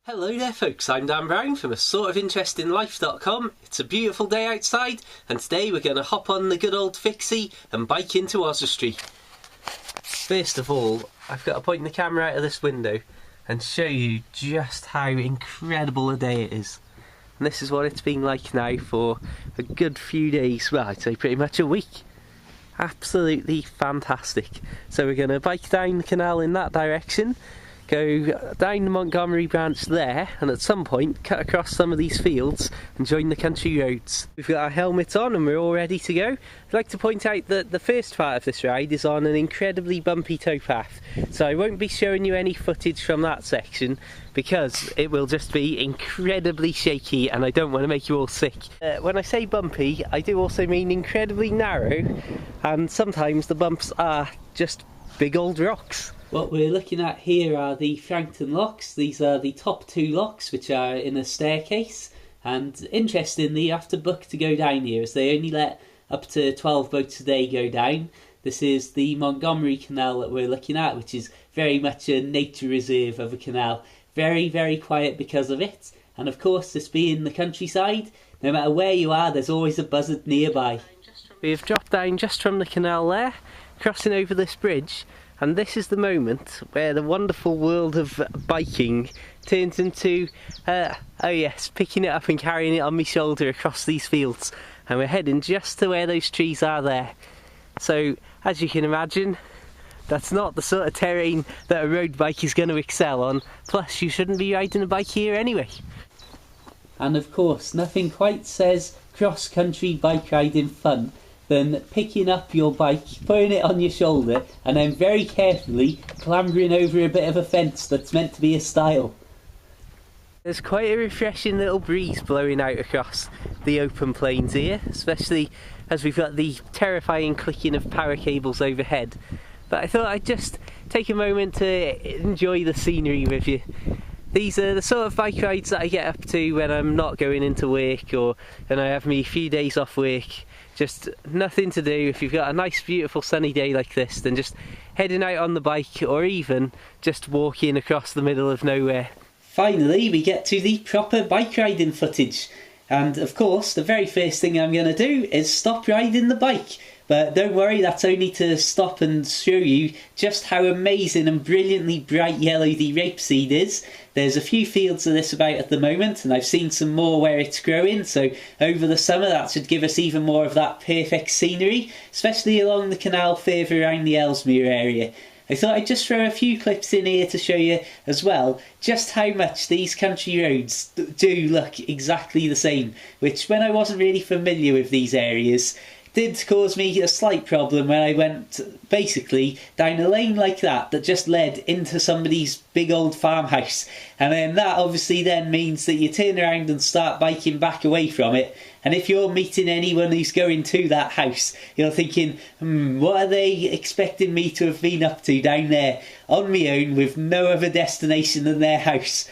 Hello there folks, I'm Dan Brown from asortofinterestinlife.com. It's a beautiful day outside and today we're going to hop on the good old Fixie and bike into Oswestry. First of all, I've got to point the camera out of this window and show you just how incredible a day it is. And this is what it's been like now for a good few days, well I'd say pretty much a week. Absolutely fantastic. So we're going to bike down the canal in that direction, go down the Montgomery branch there, and at some point cut across some of these fields and join the country roads. We've got our helmets on and we're all ready to go. I'd like to point out that the first part of this ride is on an incredibly bumpy towpath, so I won't be showing you any footage from that section because it will just be incredibly shaky and I don't want to make you all sick. When I say bumpy, I do also mean incredibly narrow, and sometimes the bumps are just big old rocks. What we're looking at here are the Frankton locks. These are the top two locks which are in a staircase, and interestingly you have to book to go down here as they only let up to 12 boats a day go down. This is the Montgomery Canal that we're looking at, which is very much a nature reserve of a canal. Very, very quiet because of it, and of course this being the countryside, no matter where you are there's always a buzzard nearby. We've dropped down just from the canal there, crossing over this bridge, and this is the moment where the wonderful world of biking turns into, oh yes, picking it up and carrying it on my shoulder across these fields. And we're heading just to where those trees are there. So, as you can imagine, that's not the sort of terrain that a road bike is going to excel on. Plus, you shouldn't be riding a bike here anyway. And of course, nothing quite says cross-country bike riding fun than picking up your bike, putting it on your shoulder, and then very carefully clambering over a bit of a fence that's meant to be a stile. There's quite a refreshing little breeze blowing out across the open plains here, especially as we've got the terrifying clicking of power cables overhead. But I thought I'd just take a moment to enjoy the scenery with you. These are the sort of bike rides that I get up to when I'm not going into work or when I have me a few days off work. Just nothing to do. If you've got a nice beautiful sunny day like this, then just heading out on the bike or even just walking across the middle of nowhere. Finally we get to the proper bike riding footage, and of course the very first thing I'm going to do is stop riding the bike. But don't worry, that's only to stop and show you just how amazing and brilliantly bright yellow the rapeseed is. There's a few fields of this about at the moment, and I've seen some more where it's growing, so over the summer that should give us even more of that perfect scenery, especially along the canal further around the Ellesmere area. I thought I'd just throw a few clips in here to show you as well just how much these country roads do look exactly the same, which when I wasn't really familiar with these areas did cause me a slight problem when I went basically down a lane like that just led into somebody's big old farmhouse, and then that obviously then means that you turn around and start biking back away from it, and if you're meeting anyone who's going to that house you're thinking, what are they expecting me to have been up to down there on my own with no other destination than their house.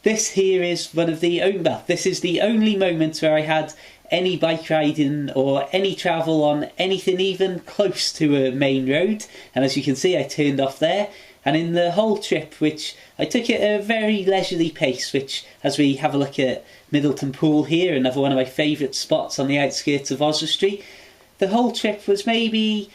This here is one of the this is the only moment where I had any bike riding or any travel on anything even close to a main road, and as you can see I turned off there, and in the whole trip, which I took at a very leisurely pace, which as we have a look at Middleton Pool here, another one of my favourite spots on the outskirts of Oswestry, the whole trip was maybe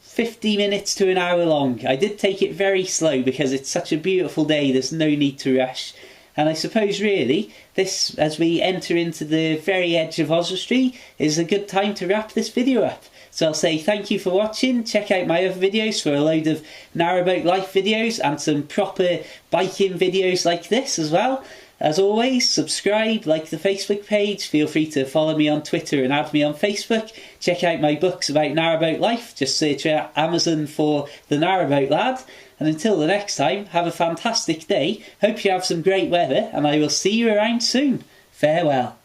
50 minutes to an hour long. I did take it very slow because it's such a beautiful day, there's no need to rush. And I suppose really, this, as we enter into the very edge of Oswestry, is a good time to wrap this video up. So I'll say thank you for watching, check out my other videos for a load of Narrowboat life videos and some proper biking videos like this as well. As always, subscribe, like the Facebook page, feel free to follow me on Twitter and add me on Facebook. Check out my books about narrowboat life, just search out Amazon for The Narrowboat Lad. And until the next time, have a fantastic day, hope you have some great weather, and I will see you around soon. Farewell.